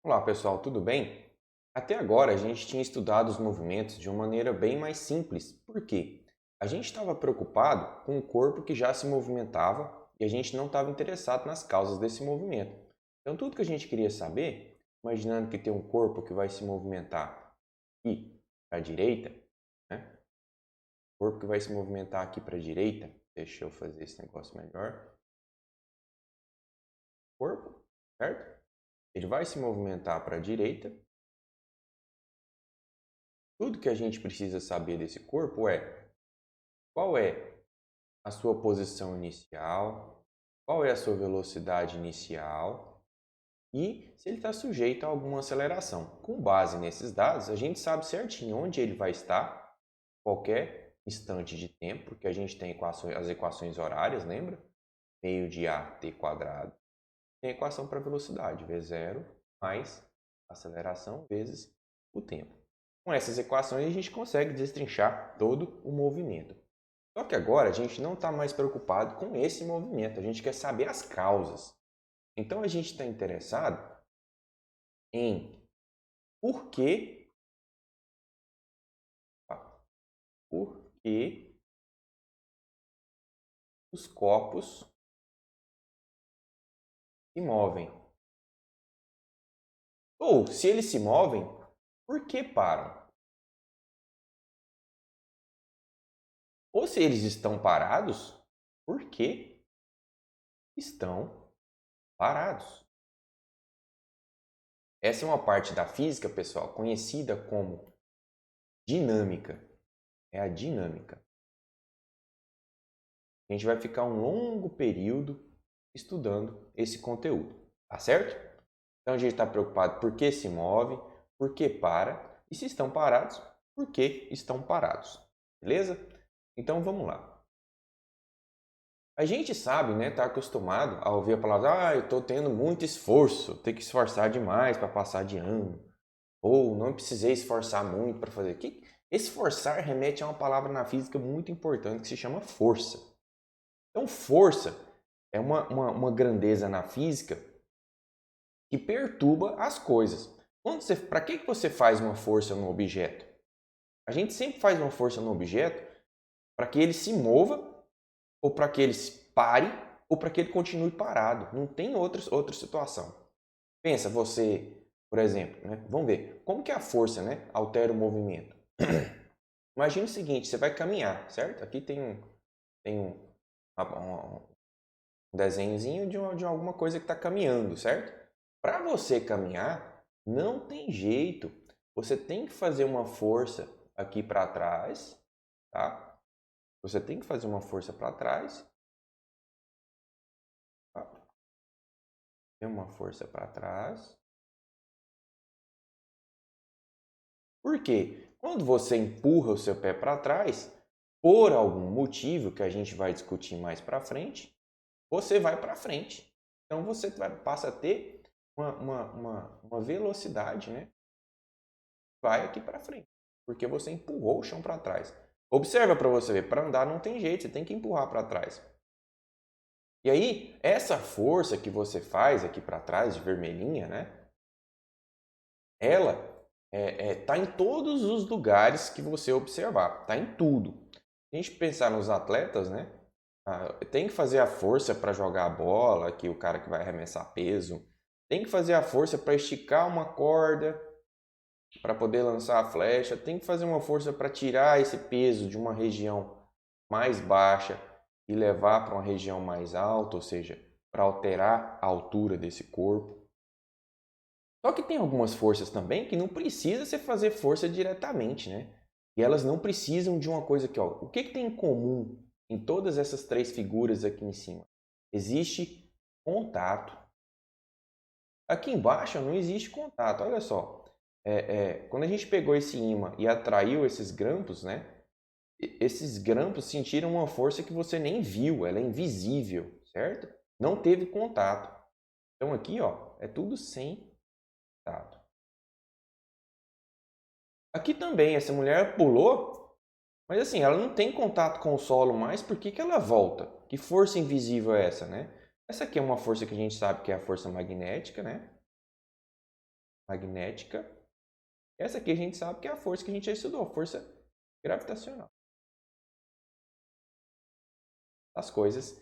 Olá pessoal, tudo bem? Até agora a gente tinha estudado os movimentos de uma maneira bem mais simples. Por quê? A gente estava preocupado com o corpo que já se movimentava e a gente não estava interessado nas causas desse movimento. Então tudo que a gente queria saber, imaginando que tem um corpo que vai se movimentar aqui para a direita, né? O corpo que vai se movimentar aqui para a direita, deixa eu fazer esse negócio melhor. Corpo, certo? Ele vai se movimentar para a direita. Tudo que a gente precisa saber desse corpo é qual é a sua posição inicial, qual é a sua velocidade inicial e se ele está sujeito a alguma aceleração. Com base nesses dados, a gente sabe certinho onde ele vai estar qualquer instante de tempo, porque a gente tem as equações horárias, lembra? Meio de AT quadrado. Tem a equação para velocidade, V0 mais aceleração vezes o tempo. Com essas equações, a gente consegue destrinchar todo o movimento. Só que agora a gente não está mais preocupado com esse movimento, a gente quer saber as causas. Então a gente está interessado em por que, por que os corpos se movem. Ou, se eles se movem, por que param? Ou se eles estão parados, por que estão parados? Essa é uma parte da física, pessoal, conhecida como dinâmica. É a dinâmica. A gente vai ficar um longo período estudando esse conteúdo, tá certo? Então a gente está preocupado por que se move, por que para e se estão parados, por que estão parados, beleza? Então vamos lá. A gente sabe, né, está acostumado a ouvir a palavra, eu estou tendo muito esforço, tenho que esforçar demais para passar de ano, ou não precisei esforçar muito para fazer. Esforçar remete a uma palavra na física muito importante que se chama força. Então força é uma grandeza na física que perturba as coisas. Para que você faz uma força no objeto? A gente sempre faz uma força no objeto para que ele se mova, ou para que ele pare, ou para que ele continue parado. Não tem outra situação. Pensa você, por exemplo, né? Vamos ver, como que a força, né, altera o movimento? Imagina o seguinte, você vai caminhar, certo? Aqui tem um desenhozinho de alguma coisa que está caminhando, certo? Para você caminhar, não tem jeito. Você tem que fazer uma força aqui para trás, tá? Você tem que fazer uma força para trás. Tá? Tem uma força para trás. Por quê? Quando você empurra o seu pé para trás, por algum motivo que a gente vai discutir mais para frente, você vai para frente. Então você passa a ter uma velocidade, né? Vai aqui para frente, porque você empurrou o chão para trás. Observa para você ver, para andar não tem jeito, você tem que empurrar para trás. E aí, essa força que você faz aqui para trás, de vermelhinha, né? Ela tá em todos os lugares que você observar, tá em tudo. Se a gente pensar nos atletas, né? Tem que fazer a força para jogar a bola, que o cara que vai arremessar peso. Tem que fazer a força para esticar uma corda, para poder lançar a flecha. Tem que fazer uma força para tirar esse peso de uma região mais baixa e levar para uma região mais alta, ou seja, para alterar a altura desse corpo. Só que tem algumas forças também que não precisa você fazer força diretamente, né? E elas não precisam de uma coisa aqui, ó. O que tem em comum em todas essas três figuras aqui em cima? Existe contato. Aqui embaixo não existe contato. Olha só. Quando a gente pegou esse ímã e atraiu esses grampos, né? Esses grampos sentiram uma força que você nem viu, ela é invisível, certo? Não teve contato. Então aqui, ó, é tudo sem contato. Aqui também, essa mulher pulou, mas assim, ela não tem contato com o solo mais, por que ela volta? Que força invisível é essa, né? Essa aqui é uma força que a gente sabe que é a força magnética, né? magnética. Essa aqui a gente sabe que é a força que a gente já estudou, força gravitacional. As coisas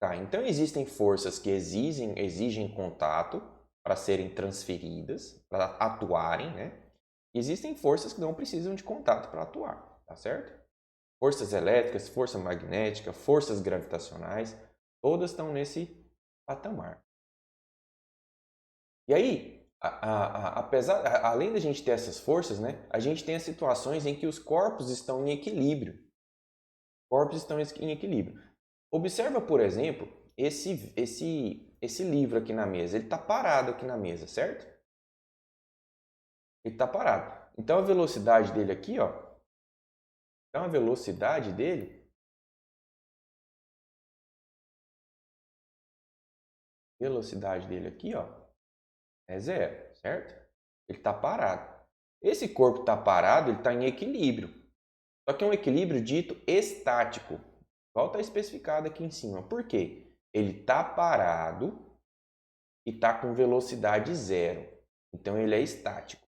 caem. Então existem forças que exigem contato para serem transferidas, para atuarem, né? Existem forças que não precisam de contato para atuar, tá certo? Forças elétricas, força magnética, forças gravitacionais, todas estão nesse patamar. E aí, além da gente ter essas forças, né, a gente tem as situações em que os corpos estão em equilíbrio. Corpos estão em equilíbrio. Observa, por exemplo, esse livro aqui na mesa. Ele está parado aqui na mesa, certo? Ele está parado. Então a velocidade dele aqui, ó. Então a velocidade dele aqui, ó, é zero, certo? Ele está parado. Esse corpo está parado, ele está em equilíbrio. Só que é um equilíbrio dito estático. Volta a especificado aqui em cima. Por quê? Ele está parado e está com velocidade zero. Então ele é estático.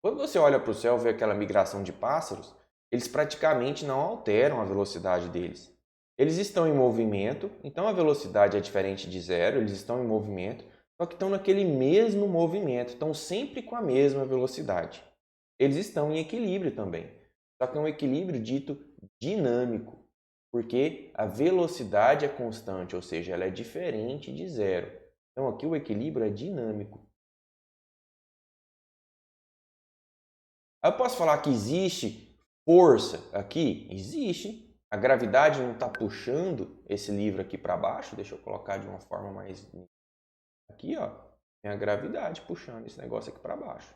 Quando você olha para o céu e vê aquela migração de pássaros, eles praticamente não alteram a velocidade deles. Eles estão em movimento, então a velocidade é diferente de zero, eles estão em movimento, só que estão naquele mesmo movimento, estão sempre com a mesma velocidade. Eles estão em equilíbrio também, só que é um equilíbrio dito dinâmico, porque a velocidade é constante, ou seja, ela é diferente de zero. Então aqui o equilíbrio é dinâmico. Eu posso falar que existe força aqui? Existe. A gravidade não está puxando esse livro aqui para baixo. Deixa eu colocar de uma forma mais... Aqui, ó. Tem a gravidade puxando esse negócio aqui para baixo.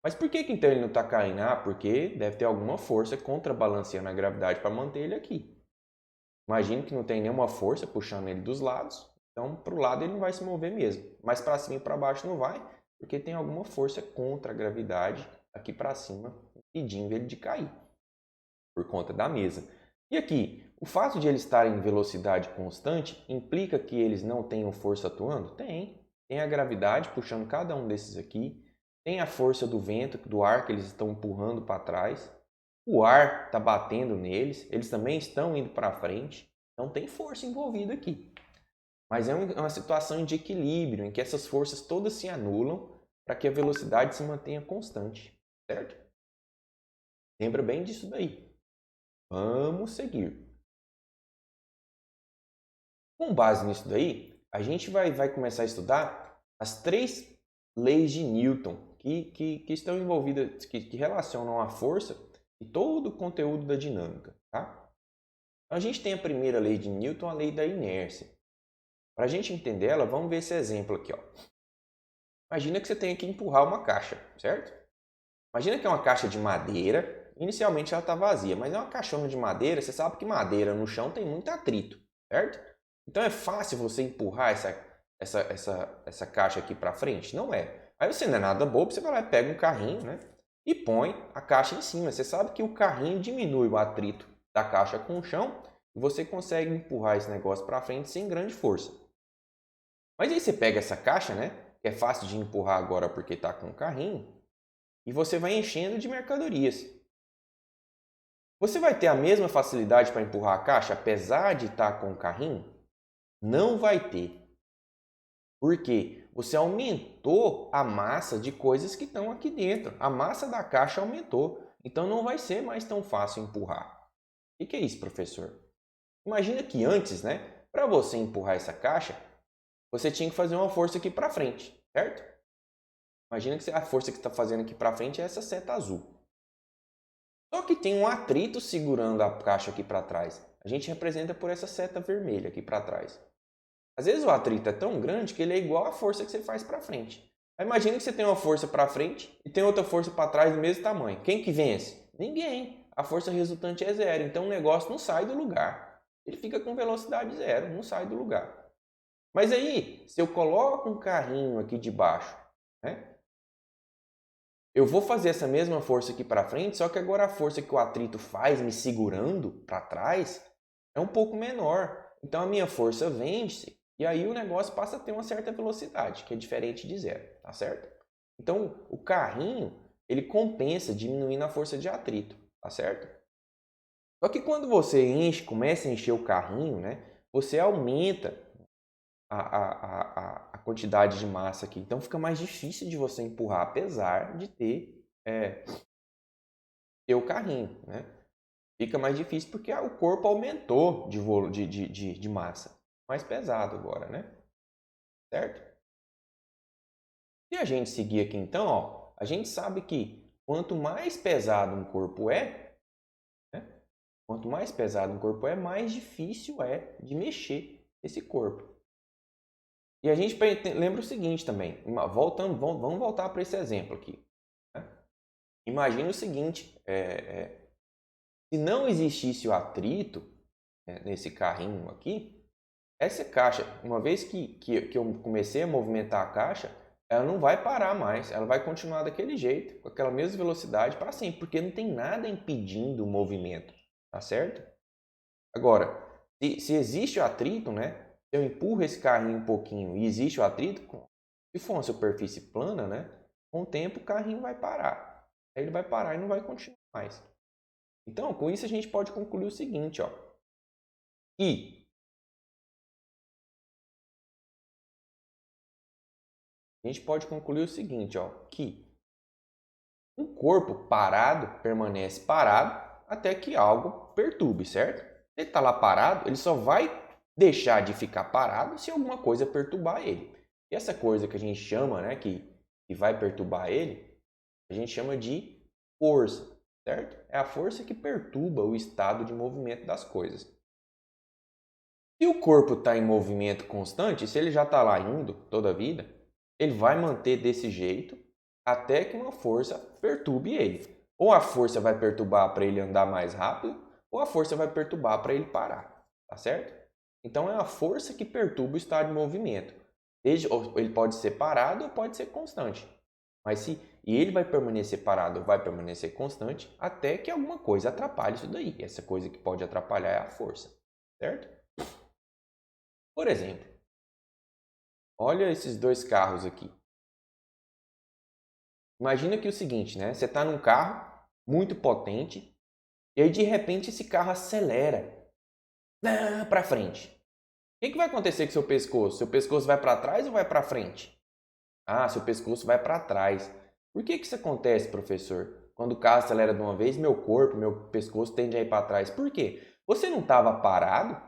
Mas por que então ele não está caindo? Ah, porque deve ter alguma força contrabalanceando a gravidade para manter ele aqui. Imagino que não tem nenhuma força puxando ele dos lados. Então, para o lado ele não vai se mover mesmo. Mas para cima e para baixo não vai, porque tem alguma força contra a gravidade aqui para cima, impedindo ele de cair, por conta da mesa. E aqui, o fato de eles estarem em velocidade constante implica que eles não tenham força atuando? Tem. Tem a gravidade puxando cada um desses aqui, tem a força do vento, do ar que eles estão empurrando para trás, o ar está batendo neles, eles também estão indo para frente, então tem força envolvida aqui. Mas é uma situação de equilíbrio, em que essas forças todas se anulam para que a velocidade se mantenha constante, certo? Lembra bem disso daí. Vamos seguir. Com base nisso daí, a gente vai começar a estudar as 3 leis de Newton que estão envolvidas, que relacionam a força e todo o conteúdo da dinâmica. Tá? Então, a gente tem a primeira lei de Newton, a lei da inércia. Para a gente entender ela, vamos ver esse exemplo aqui. Ó. Imagina que você tem que empurrar uma caixa, certo? Imagina que é uma caixa de madeira. Inicialmente ela está vazia, mas é uma caixona de madeira. Você sabe que madeira no chão tem muito atrito, certo? Então é fácil você empurrar essa caixa aqui para frente? Não é. Aí você não é nada bobo, você vai lá e pega um carrinho, né? E põe a caixa em cima. Você sabe que o carrinho diminui o atrito da caixa com o chão e você consegue empurrar esse negócio para frente sem grande força. Mas aí você pega essa caixa, né? Que é fácil de empurrar agora porque está com o carrinho, e você vai enchendo de mercadorias. Você vai ter a mesma facilidade para empurrar a caixa, apesar de estar com o carrinho? Não vai ter. Por quê? Você aumentou a massa de coisas que estão aqui dentro. A massa da caixa aumentou. Então não vai ser mais tão fácil empurrar. O que é isso, professor? Imagina que antes, né? Para você empurrar essa caixa, você tinha que fazer uma força aqui para frente, certo? Imagina que a força que está fazendo aqui para frente é essa seta azul. Só que tem um atrito segurando a caixa aqui para trás. A gente representa por essa seta vermelha aqui para trás. Às vezes o atrito é tão grande que ele é igual à força que você faz para frente. Aí imagina que você tem uma força para frente e tem outra força para trás do mesmo tamanho. Quem que vence? Ninguém. A força resultante é zero. Então o negócio não sai do lugar. Ele fica com velocidade zero, não sai do lugar. Mas aí, se eu coloco um carrinho aqui de baixo, né? Eu vou fazer essa mesma força aqui para frente, só que agora a força que o atrito faz me segurando para trás é um pouco menor. Então a minha força vence E aí o negócio passa a ter uma certa velocidade, que é diferente de zero, tá certo? Então, o carrinho, ele compensa diminuindo a força de atrito, tá certo? Só que quando você começa a encher o carrinho, né, você aumenta a quantidade de massa aqui. Então, fica mais difícil de você empurrar, apesar de ter o carrinho, né? Fica mais difícil porque o corpo aumentou de massa. Mais pesado agora, né? Certo? Se a gente seguir aqui então, ó, a gente sabe que quanto mais pesado um corpo é, né? Quanto mais pesado um corpo é, mais difícil é de mexer esse corpo. E a gente lembra o seguinte também, vamos voltar para esse exemplo aqui. Né? Imagina o seguinte, se não existisse o atrito, né, nesse carrinho aqui, essa caixa, uma vez que eu comecei a movimentar a caixa, ela não vai parar mais, ela vai continuar daquele jeito, com aquela mesma velocidade para sempre, porque não tem nada impedindo o movimento, tá certo? Agora, se existe o atrito, né? Se eu empurro esse carrinho um pouquinho e existe o atrito, se for uma superfície plana, né? Com o tempo o carrinho vai parar. Aí ele vai parar e não vai continuar mais. Então, com isso a gente pode concluir o seguinte, ó. A gente pode concluir o seguinte, ó, que um corpo parado permanece parado até que algo perturbe, certo? Se ele está lá parado, ele só vai deixar de ficar parado se alguma coisa perturbar ele. E essa coisa que a gente chama, né, que vai perturbar ele, a gente chama de força, certo? É a força que perturba o estado de movimento das coisas. Se o corpo está em movimento constante, se ele já está lá indo toda a vida, ele vai manter desse jeito até que uma força perturbe ele. Ou a força vai perturbar para ele andar mais rápido, ou a força vai perturbar para ele parar, tá certo? Então é a força que perturba o estado de movimento. Ele pode ser parado ou pode ser constante. E ele vai permanecer parado ou vai permanecer constante até que alguma coisa atrapalhe isso daí. Essa coisa que pode atrapalhar é a força, certo? Por exemplo, olha esses dois carros aqui. Imagina que é o seguinte, né? Você está num carro muito potente e aí de repente esse carro acelera para frente. O que vai acontecer com o seu pescoço? Seu pescoço vai para trás ou vai para frente? Ah, seu pescoço vai para trás. Por que isso acontece, professor? Quando o carro acelera de uma vez, meu pescoço tende a ir para trás. Por quê? Você não estava parado?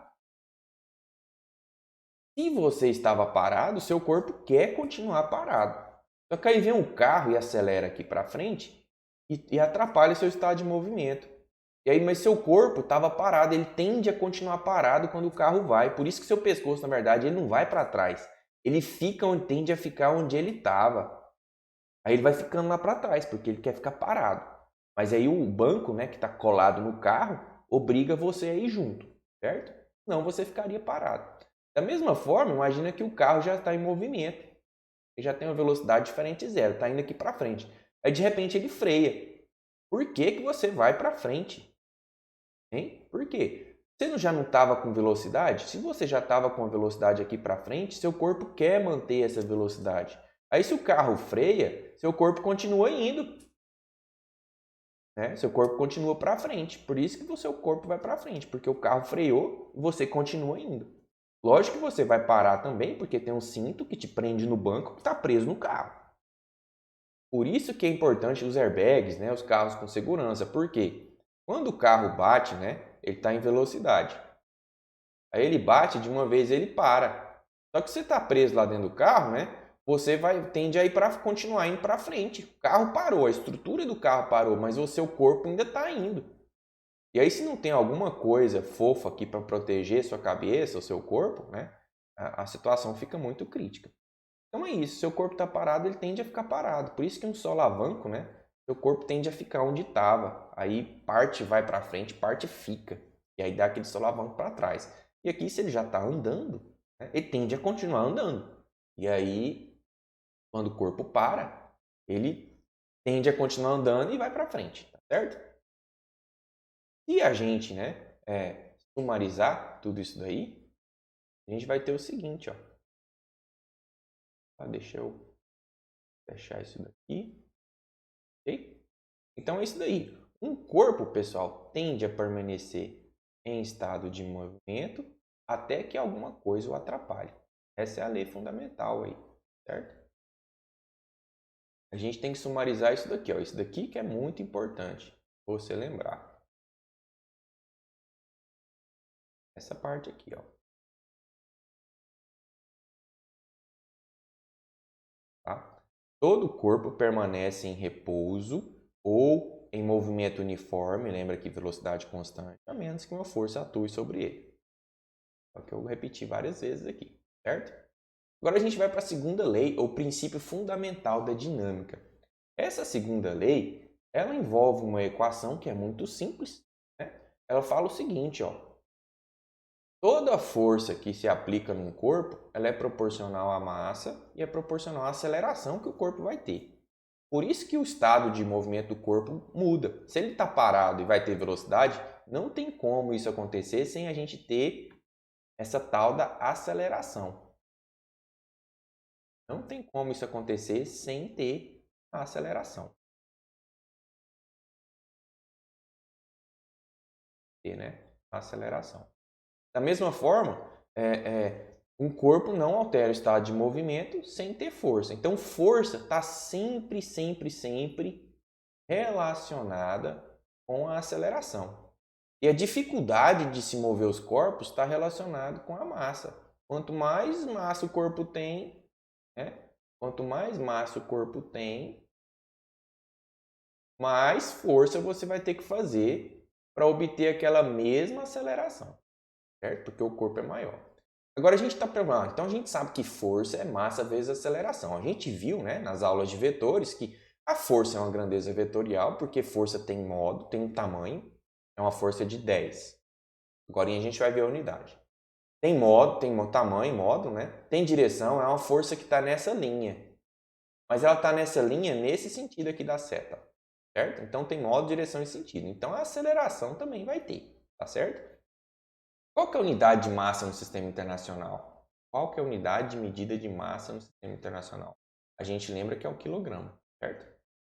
Se você estava parado, seu corpo quer continuar parado. Só que aí vem um carro e acelera aqui para frente e atrapalha seu estado de movimento. E aí, mas seu corpo estava parado, ele tende a continuar parado quando o carro vai. Por isso que seu pescoço, na verdade, ele não vai para trás. Ele tende a ficar onde ele estava. Aí ele vai ficando lá para trás, porque ele quer ficar parado. Mas aí o banco, né, que está colado no carro, obriga você a ir junto, certo? Senão você ficaria parado. Da mesma forma, imagina que o carro já está em movimento. Ele já tem uma velocidade diferente de zero, está indo aqui para frente. Aí de repente ele freia. Por que você vai para frente? Hein? Por quê? Você já não estava com velocidade? Se você já estava com a velocidade aqui para frente, seu corpo quer manter essa velocidade. Aí se o carro freia, seu corpo continua indo. Né? Seu corpo continua para frente. Por isso que o seu corpo vai para frente, porque o carro freou e você continua indo. Lógico que você vai parar também, porque tem um cinto que te prende no banco que está preso no carro. Por isso que é importante os airbags, né? Os carros com segurança. Por quê? Quando o carro bate, né? Ele está em velocidade. Aí ele bate, de uma vez ele para. Só que você está preso lá dentro do carro, né? Você tende a ir para continuar indo para frente. O carro parou, a estrutura do carro parou, mas o seu corpo ainda está indo. E aí, se não tem alguma coisa fofa aqui para proteger sua cabeça, o seu corpo, né? A situação fica muito crítica. Então é isso, seu corpo está parado, ele tende a ficar parado. Por isso que um solavanco, né? Seu corpo tende a ficar onde estava. Aí parte vai para frente, parte fica. E aí dá aquele solavanco para trás. E aqui, se ele já está andando, né, ele tende a continuar andando. E aí, quando o corpo para, ele tende a continuar andando e vai para frente, tá certo? E a gente, né, sumarizar tudo isso daí, a gente vai ter o seguinte, ó. Deixa eu fechar isso daqui. Ok? Então é isso daí. Um corpo, pessoal, tende a permanecer em estado de movimento até que alguma coisa o atrapalhe. Essa é a lei fundamental aí, certo? A gente tem que sumarizar isso daqui, ó. Isso daqui que é muito importante você lembrar. Essa parte aqui, ó. Tá? Todo o corpo permanece em repouso ou em movimento uniforme, lembra que velocidade constante, a menos que uma força atue sobre ele. Só que eu repeti várias vezes aqui, certo? Agora a gente vai para a segunda lei, ou princípio fundamental da dinâmica. Essa segunda lei, ela envolve uma equação que é muito simples, né? Ela fala o seguinte, ó. Toda força que se aplica num corpo, ela é proporcional à massa e é proporcional à aceleração que o corpo vai ter. Por isso que o estado de movimento do corpo muda. Se ele está parado e vai ter velocidade, não tem como isso acontecer sem a gente ter essa tal da aceleração. Não tem como isso acontecer sem ter a aceleração. Ter, né? A aceleração. Da mesma forma, um corpo não altera o estado de movimento sem ter força. Então, força está sempre, sempre, sempre relacionada com a aceleração. E a dificuldade de se mover os corpos está relacionada com a massa. Quanto mais massa o corpo tem, né? Quanto mais massa o corpo tem, mais força você vai ter que fazer para obter aquela mesma aceleração, certo? Porque o corpo é maior. Agora a gente está falando, então a gente sabe que força é massa vezes aceleração. A gente viu, né, nas aulas de vetores que a força é uma grandeza vetorial, porque força tem modo, tem um tamanho, é uma força de 10. Agora a gente vai ver a unidade. Tem modo, tem tamanho, modo, né? Tem direção, é uma força que está nessa linha. Mas ela está nessa linha nesse sentido aqui da seta, certo? Então tem modo, direção e sentido. Então a aceleração também vai ter, tá certo? Qual que é a unidade de massa no sistema internacional? Qual que é a unidade de medida de massa no sistema internacional? A gente lembra que é o quilograma, certo?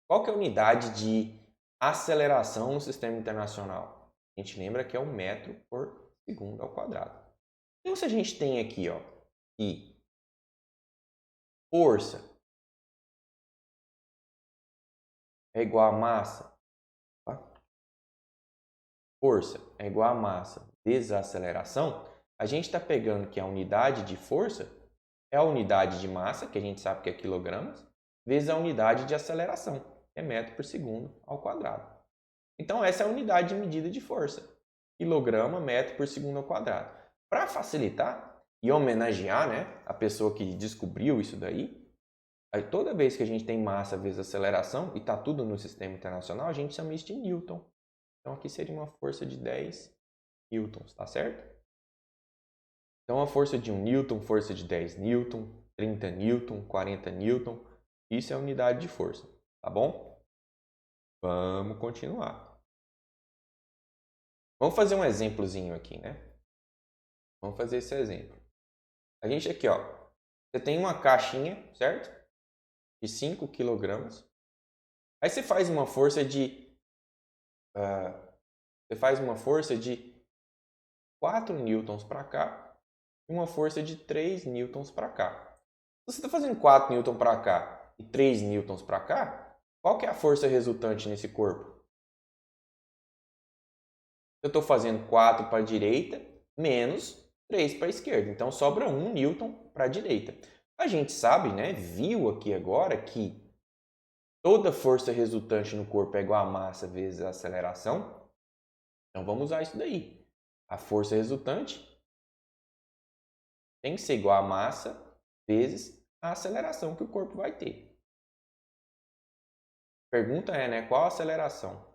Qual que é a unidade de aceleração no sistema internacional? A gente lembra que é o metro por segundo ao quadrado. Então, se a gente tem aqui, ó, que força é igual a massa, tá? Força é igual a massa vezes a aceleração, a gente está pegando que a unidade de força é a unidade de massa, que a gente sabe que é quilogramas, vezes a unidade de aceleração, que é metro por segundo ao quadrado. Então, essa é a unidade de medida de força, quilograma, metro por segundo ao quadrado. Para facilitar e homenagear, né, a pessoa que descobriu isso daí, aí toda vez que a gente tem massa vezes aceleração, e está tudo no sistema internacional, a gente chama isso de Newton. Então, aqui seria uma força de 10 newtons, tá certo? Então, a força de 1 newton, força de 10 newton, 30 newton, 40 newton, isso é a unidade de força, tá bom? Vamos continuar. Vamos fazer um exemplozinho aqui, né? Vamos fazer esse exemplo. A gente aqui, ó, você tem uma caixinha, certo? De 5 kg. Aí você faz uma força de 4 newtons para cá e uma força de 3 newtons para cá. Se você está fazendo 4 newtons para cá e 3 newtons para cá, qual que é a força resultante nesse corpo? Eu estou fazendo 4 para a direita menos 3 para a esquerda. Então sobra 1 newton para a direita. A gente sabe, né, viu aqui agora que toda força resultante no corpo é igual a massa vezes a aceleração. Então vamos usar isso daí. A força resultante tem que ser igual a massa vezes a aceleração que o corpo vai ter. A pergunta é, né, qual a aceleração?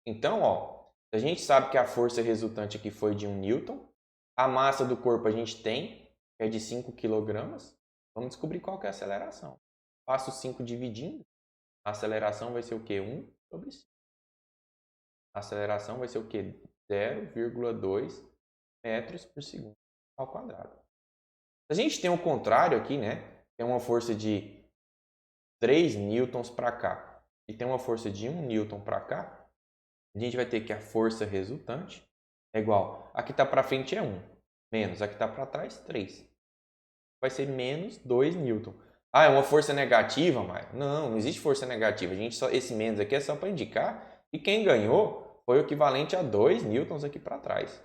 Então, ó, a gente sabe que a força resultante aqui foi de 1 newton. A massa do corpo a gente tem, que é de 5 kg. Vamos descobrir qual que é a aceleração. Passo 5 dividindo. A aceleração vai ser o quê? 1 sobre 5. A aceleração vai ser o quê? 0,2 metros por segundo ao quadrado. Se a gente tem o contrário aqui, né? Tem uma força de 3 newtons para cá e tem uma força de 1 newton para cá, a gente vai ter que a força resultante é igual, aqui está para frente é 1, menos aqui está para trás 3. Vai ser menos 2 newton. Ah, é uma força negativa, Maio? Não, não existe força negativa. Esse menos aqui é só para indicar que quem ganhou foi o equivalente a 2 newtons aqui para trás.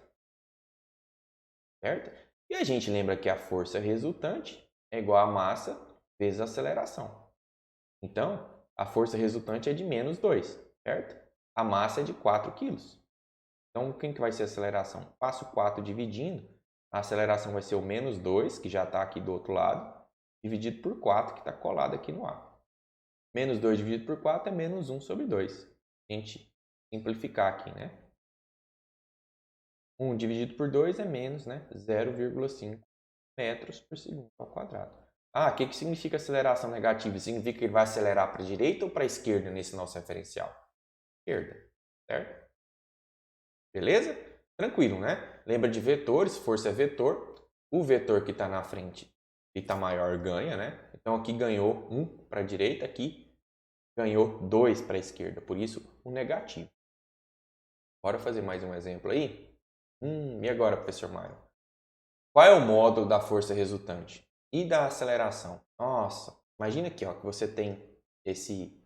Certo? E a gente lembra que a força resultante é igual a massa vezes a aceleração. Então, a força resultante é de menos 2, certo? A massa é de 4 kg. Então, quem que vai ser a aceleração? Passo 4 dividindo, a aceleração vai ser o menos 2, que já está aqui do outro lado, dividido por 4, que está colado aqui no A. Menos 2 dividido por 4 é menos 1 sobre 2. A gente simplificar aqui, né? 1 dividido por 2 é menos, né? 0,5 metros por segundo ao quadrado. Ah, o que significa aceleração negativa? Significa que ele vai acelerar para a direita ou para a esquerda nesse nosso referencial? Esquerda, certo? Beleza? Tranquilo, né? Lembra de vetores, força é vetor. O vetor que está na frente e está maior ganha, né? Então aqui ganhou 1 para a direita, aqui ganhou 2 para a esquerda. Por isso, o negativo. Bora fazer mais um exemplo aí? E agora, professor Mário? Qual é o módulo da força resultante? E da aceleração? Nossa, imagina aqui ó, que você tem esse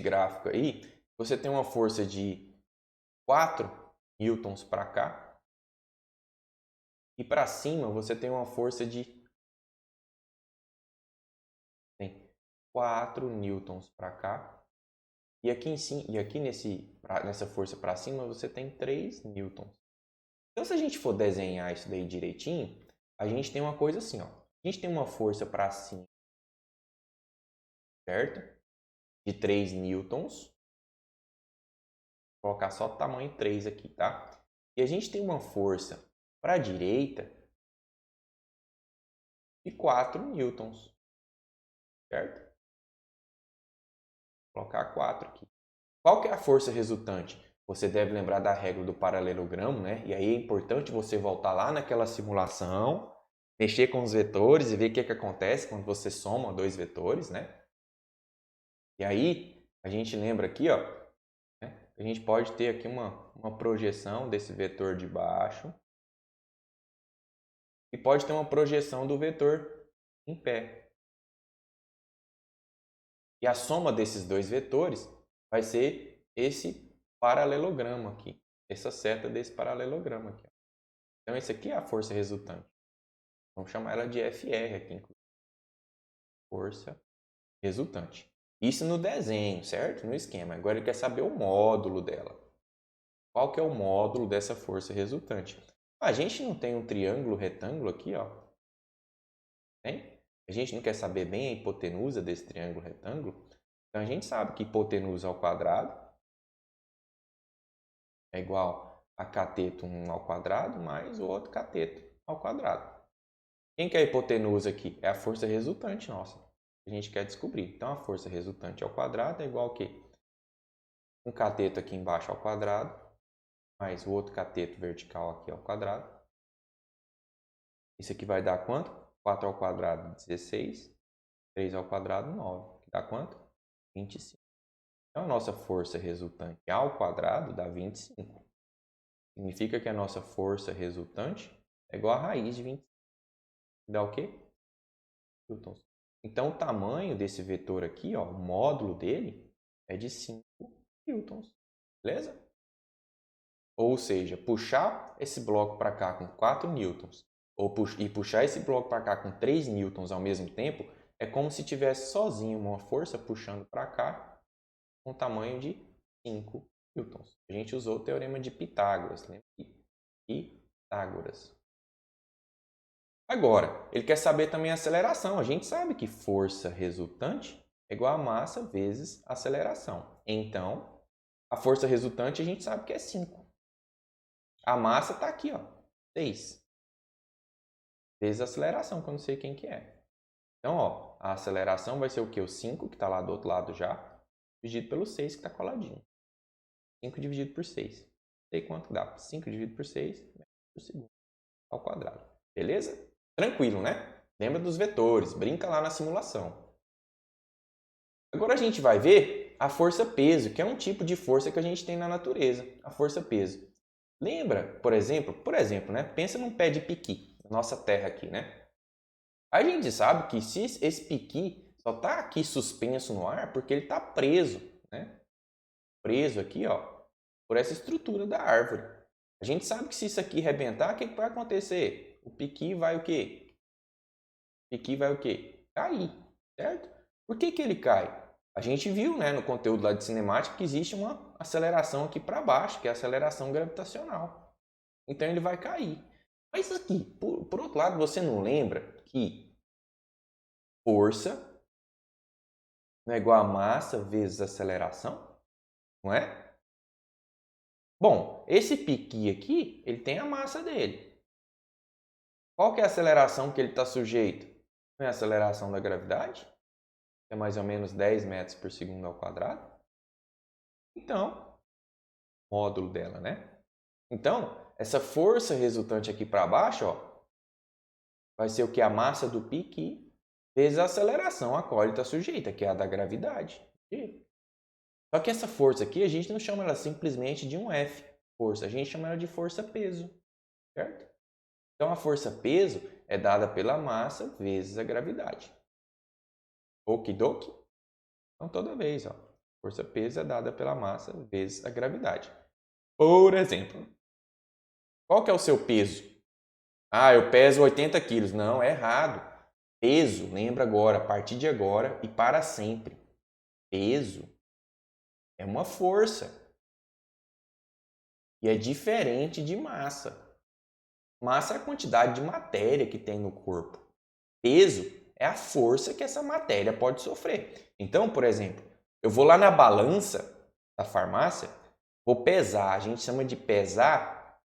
gráfico aí. Você tem uma força de 4 newtons para cá. E para cima você tem uma força de 4 newtons para cá. E aqui em cima, e aqui nessa força para cima você tem 3 newtons. Então se a gente for desenhar isso daí direitinho, a gente tem uma coisa assim, ó. A gente tem uma força para cima, certo? De 3 newtons. Vou colocar só o tamanho 3 aqui, tá? E a gente tem uma força para a direita de 4 newtons, certo? Vou colocar 4 aqui. Qual que é a força resultante? Você deve lembrar da regra do paralelogramo, né? E aí é importante você voltar lá naquela simulação, mexer com os vetores e ver o que acontece quando você soma dois vetores, né? E aí a gente lembra aqui, ó, né? A gente pode ter aqui uma projeção desse vetor de baixo e pode ter uma projeção do vetor em pé. E a soma desses dois vetores vai ser esse paralelogramo aqui, essa seta desse paralelogramo aqui. Então, esse aqui é a força resultante. Vamos chamar ela de FR aqui, inclusive. Força resultante. Isso no desenho, certo? No esquema. Agora ele quer saber o módulo dela. Qual que é o módulo dessa força resultante? A gente não tem um triângulo retângulo aqui, ó. Tem? A gente não quer saber bem a hipotenusa desse triângulo retângulo? Então, a gente sabe que hipotenusa ao quadrado é igual a cateto 1 ao quadrado mais o outro cateto ao quadrado. Quem que é a hipotenusa aqui? É a força resultante nossa. A gente quer descobrir. Então, a força resultante ao quadrado é igual a quê? Um cateto aqui embaixo ao quadrado, mais o outro cateto vertical aqui ao quadrado. Isso aqui vai dar quanto? 4 ao quadrado, 16. 3 ao quadrado, 9. Que dá quanto? 25. Então, a nossa força resultante ao quadrado dá 25. Significa que a nossa força resultante é igual a raiz de 25. Dá o quê? Newtons. Então, o tamanho desse vetor aqui, ó, o módulo dele, é de 5 newtons. Beleza? Ou seja, puxar esse bloco para cá com 4 newtons e puxar esse bloco para cá com 3 newtons ao mesmo tempo é como se tivesse sozinho uma força puxando para cá com tamanho de 5 newtons. A gente usou o teorema de Pitágoras. Lembra? Pitágoras. Agora, ele quer saber também a aceleração. A gente sabe que força resultante é igual a massa vezes aceleração. Então, a força resultante a gente sabe que é 5. A massa está aqui, ó, 6. Vezes a aceleração, que eu não sei quem que é. Então, ó, a aceleração vai ser o quê? O 5, que está lá do outro lado já, dividido pelo 6 que está coladinho. 5 dividido por 6. Não sei quanto dá. 5 dividido por 6 metros por segundo ao quadrado. Beleza? Tranquilo, né? Lembra dos vetores. Brinca lá na simulação. Agora a gente vai ver a força-peso, que é um tipo de força que a gente tem na natureza. A força-peso. Lembra, por exemplo, né? Pensa num pé de piqui, na nossa terra aqui, né? A gente sabe que se esse piqui só está aqui suspenso no ar porque ele está preso, né? Preso aqui, ó, por essa estrutura da árvore. A gente sabe que se isso aqui rebentar, o que vai acontecer? O piqui vai o quê? O piqui vai o quê? Cair, certo? Por que ele cai? A gente viu, né, no conteúdo lá de cinemática que existe uma aceleração aqui para baixo, que é a aceleração gravitacional. Então ele vai cair. Mas aqui, por outro lado, você não lembra que força não é igual a massa vezes aceleração? Não é? Bom, esse piqui aqui, ele tem a massa dele. Qual que é a aceleração que ele está sujeito? Não é a aceleração da gravidade? É mais ou menos 10 metros por segundo ao quadrado. Então, módulo dela, né? Então, essa força resultante aqui para baixo, ó, vai ser o que? A massa do piqui vezes a aceleração a qual ele está sujeita, que é a da gravidade. Só que essa força aqui, a gente não chama ela simplesmente de um F, força. A gente chama ela de força-peso, certo? Então, a força-peso é dada pela massa vezes a gravidade. Okidoki? Então, toda vez, ó, força-peso é dada pela massa vezes a gravidade. Por exemplo, qual que é o seu peso? Ah, eu peso 80 quilos. Não, é errado. Peso, lembra agora, a partir de agora e para sempre. Peso é uma força. E é diferente de massa. Massa é a quantidade de matéria que tem no corpo. Peso é a força que essa matéria pode sofrer. Então, por exemplo, eu vou lá na balança da farmácia, vou pesar. A gente chama de pesar,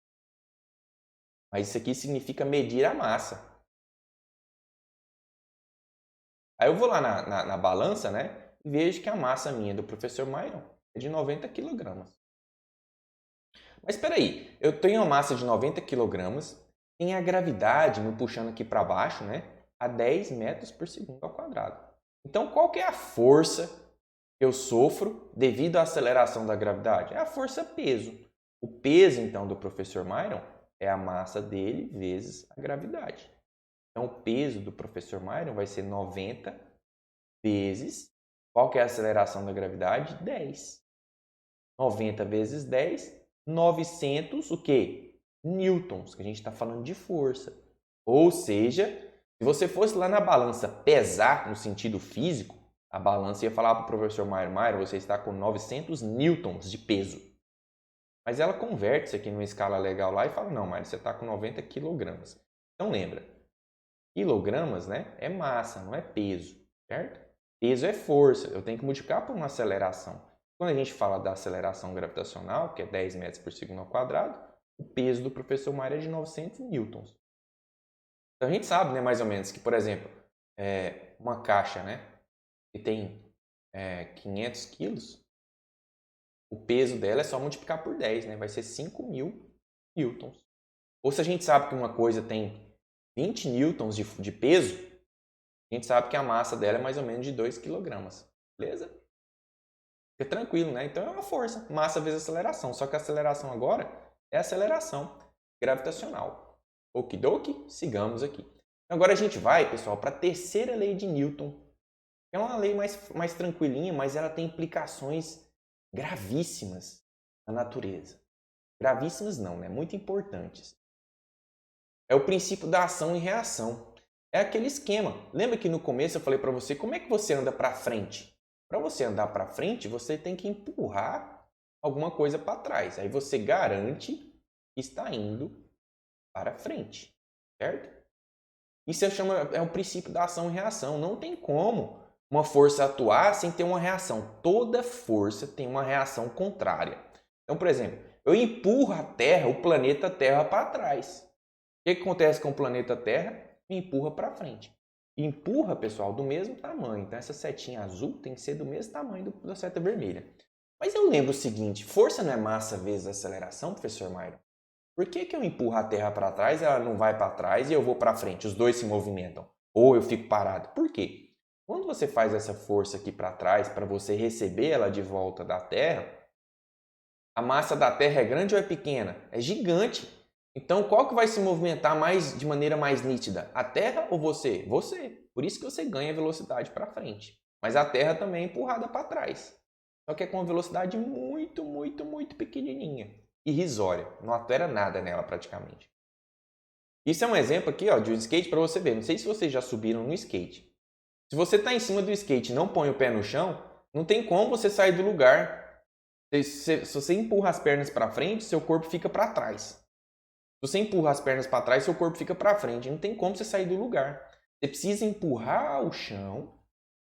mas isso aqui significa medir a massa. Aí eu vou lá na balança, né, e vejo que a massa minha do professor Myron é de 90 kg. Mas espera aí, eu tenho uma massa de 90 kg, tem a gravidade me puxando aqui para baixo, né, a 10 metros por segundo ao quadrado. Então, qual que é a força que eu sofro devido à aceleração da gravidade? É a força-peso. O peso, então, do professor Myron é a massa dele vezes a gravidade. Então, o peso do professor Myron vai ser 90 vezes, qual que é a aceleração da gravidade? 10. 90 vezes 10, 900, o quê? Newtons, que a gente está falando de força. Ou seja, se você fosse lá na balança pesar no sentido físico, a balança ia falar para o professor Myron, você está com 900 newtons de peso. Mas ela converte isso aqui numa escala legal lá e fala, não, Myron, você está com 90 quilogramas. Então lembra, quilogramas, né, é massa, não é peso, certo? Peso é força, eu tenho que multiplicar por uma aceleração. Quando a gente fala da aceleração gravitacional, que é 10 metros por segundo ao quadrado, o peso do professor Myron é de 900 newtons. Então a gente sabe, né, mais ou menos, que, por exemplo, uma caixa, né, que tem 500 quilos, o peso dela é só multiplicar por 10, né, vai ser 5.000 newtons. Ou se a gente sabe que uma coisa tem 20 newtons de peso, a gente sabe que a massa dela é mais ou menos de 2 kg. Beleza? Fica tranquilo, né? Então é uma força, massa vezes aceleração. Só que a aceleração agora é a aceleração gravitacional. Okidoki, sigamos aqui. Agora a gente vai, pessoal, para a terceira lei de Newton. É uma lei mais tranquilinha, mas ela tem implicações gravíssimas na natureza. Gravíssimas não, né? Muito importantes. É o princípio da ação e reação. É aquele esquema. Lembra que no começo eu falei para você como é que você anda para frente? Para você andar para frente, você tem que empurrar alguma coisa para trás. Aí você garante que está indo para frente, certo? Isso é o princípio da ação e reação. Não tem como uma força atuar sem ter uma reação. Toda força tem uma reação contrária. Então, por exemplo, eu empurro a Terra, o planeta Terra, para trás. O que acontece com o planeta Terra? Me empurra para frente. empurra, pessoal, do mesmo tamanho. Então, essa setinha azul tem que ser do mesmo tamanho da seta vermelha. Mas eu lembro o seguinte, força não é massa vezes aceleração, professor Myron? Por que que eu empurro a Terra para trás, ela não vai para trás e eu vou para frente? Os dois se movimentam. Ou eu fico parado. Por quê? Quando você faz essa força aqui para trás, para você receber ela de volta da Terra, a massa da Terra é grande ou é pequena? É gigante. Então, qual que vai se movimentar de maneira mais nítida? A Terra ou você? Você. Por isso que você ganha velocidade para frente. Mas a Terra também é empurrada para trás. Só que é com uma velocidade muito, muito, muito pequenininha. Irrisória. Não altera nada nela praticamente. Isso é um exemplo aqui ó, de um skate para você ver. Não sei se vocês já subiram no skate. Se você está em cima do skate e não põe o pé no chão, não tem como você sair do lugar. Se você empurra as pernas para frente, seu corpo fica para trás. Se você empurra as pernas para trás, seu corpo fica para frente. Não tem como você sair do lugar. Você precisa empurrar o chão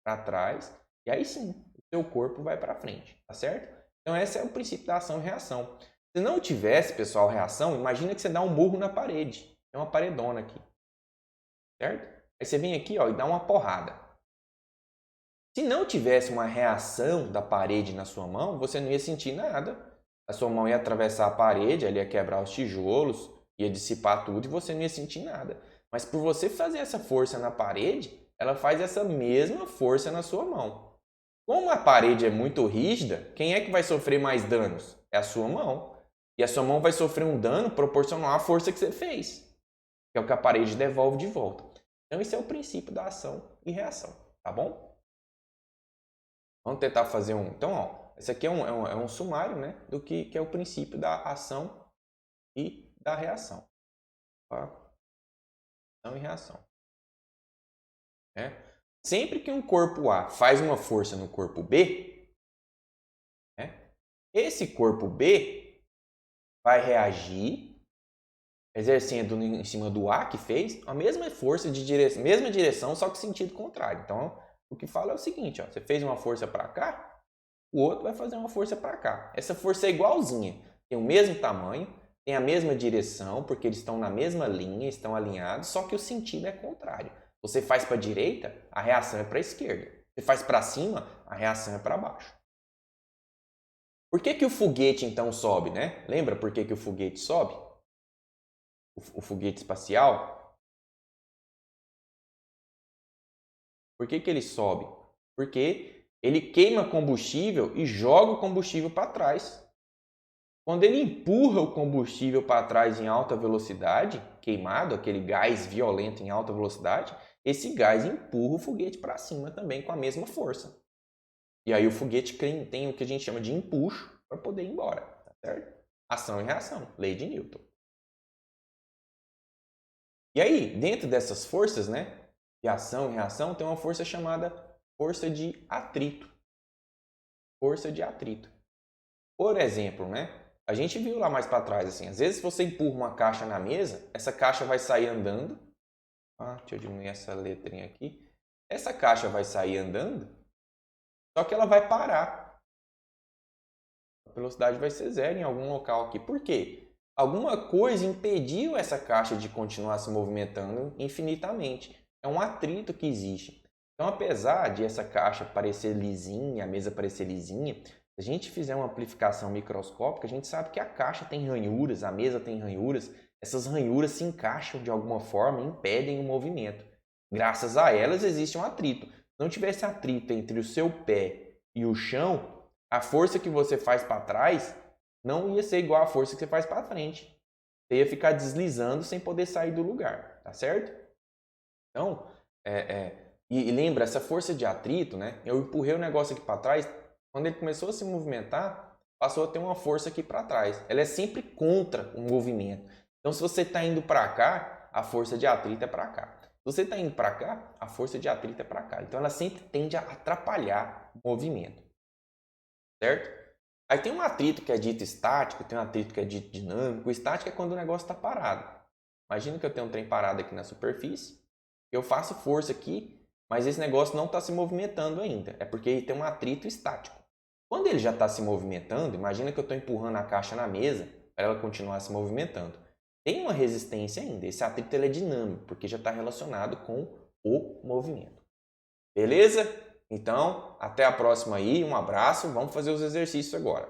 para trás e aí sim, o seu corpo vai para frente, tá certo? Então esse é o princípio da ação e reação. Se não tivesse, pessoal, reação, imagina que você dá um murro na parede. Tem uma paredona aqui, certo? Aí você vem aqui ó, e dá uma porrada. Se não tivesse uma reação da parede na sua mão, você não ia sentir nada. A sua mão ia atravessar a parede, ela ia quebrar os tijolos, ia dissipar tudo e você não ia sentir nada. Mas por você fazer essa força na parede, ela faz essa mesma força na sua mão. Como a parede é muito rígida, quem é que vai sofrer mais danos? É a sua mão. E a sua mão vai sofrer um dano proporcional à força que você fez, que é o que a parede devolve de volta. Então esse é o princípio da ação e reação, tá bom? Vamos tentar fazer um... Então, ó, esse aqui é um sumário, né, do que é o princípio da ação e da reação. Tá? Ação e reação. Sempre que um corpo A faz uma força no corpo B, esse corpo B vai reagir exercendo em cima do A que fez a mesma força de mesma direção, só que sentido contrário. Então, o que fala é o seguinte, ó, você fez uma força para cá, o outro vai fazer uma força para cá. Essa força é igualzinha, tem o mesmo tamanho, tem a mesma direção, porque eles estão na mesma linha, estão alinhados, só que o sentido é contrário. Você faz para a direita, a reação é para a esquerda. Você faz para cima, a reação é para baixo. Por que que o foguete então sobe, né? Lembra por que que o foguete sobe? O foguete espacial? Por que que ele sobe? Porque ele queima combustível e joga o combustível para trás. Quando ele empurra o combustível para trás em alta velocidade, queimado, aquele gás violento em alta velocidade, esse gás empurra o foguete para cima também com a mesma força. E aí o foguete tem o que a gente chama de empuxo para poder ir embora, tá certo? Ação e reação, lei de Newton. E aí, dentro dessas forças, né, de ação e reação, tem uma força chamada força de atrito. Força de atrito. Por exemplo, né, a gente viu lá mais para trás, assim, às vezes você empurra uma caixa na mesa, essa caixa vai sair andando. Deixa eu diminuir essa letrinha aqui. Essa caixa vai sair andando, só que ela vai parar. A velocidade vai ser zero em algum local aqui. Por quê? Alguma coisa impediu essa caixa de continuar se movimentando infinitamente. É um atrito que existe. Então, apesar de essa caixa parecer lisinha, a mesa parecer lisinha, se a gente fizer uma amplificação microscópica, a gente sabe que a caixa tem ranhuras, a mesa tem ranhuras. Essas ranhuras se encaixam de alguma forma e impedem o movimento. Graças a elas existe um atrito. Se não tivesse atrito entre o seu pé e o chão, a força que você faz para trás não ia ser igual à força que você faz para frente. Você ia ficar deslizando sem poder sair do lugar, tá certo? Então, e lembra, essa força de atrito, né? Eu empurrei o negócio aqui para trás, quando ele começou a se movimentar, passou a ter uma força aqui para trás. Ela é sempre contra o movimento. Então, se você está indo para cá, a força de atrito é para cá. Se você está indo para cá, a força de atrito é para cá. Então, ela sempre tende a atrapalhar o movimento. Certo? Aí tem um atrito que é dito estático, tem um atrito que é dito dinâmico. O estático é quando o negócio está parado. Imagina que eu tenho um trem parado aqui na superfície, eu faço força aqui, mas esse negócio não está se movimentando ainda. É porque ele tem um atrito estático. Quando ele já está se movimentando, imagina que eu estou empurrando a caixa na mesa para ela continuar se movimentando. Tem uma resistência ainda. Esse atrito ele é dinâmico, porque já está relacionado com o movimento. Beleza? Então, até a próxima aí, um abraço, vamos fazer os exercícios agora.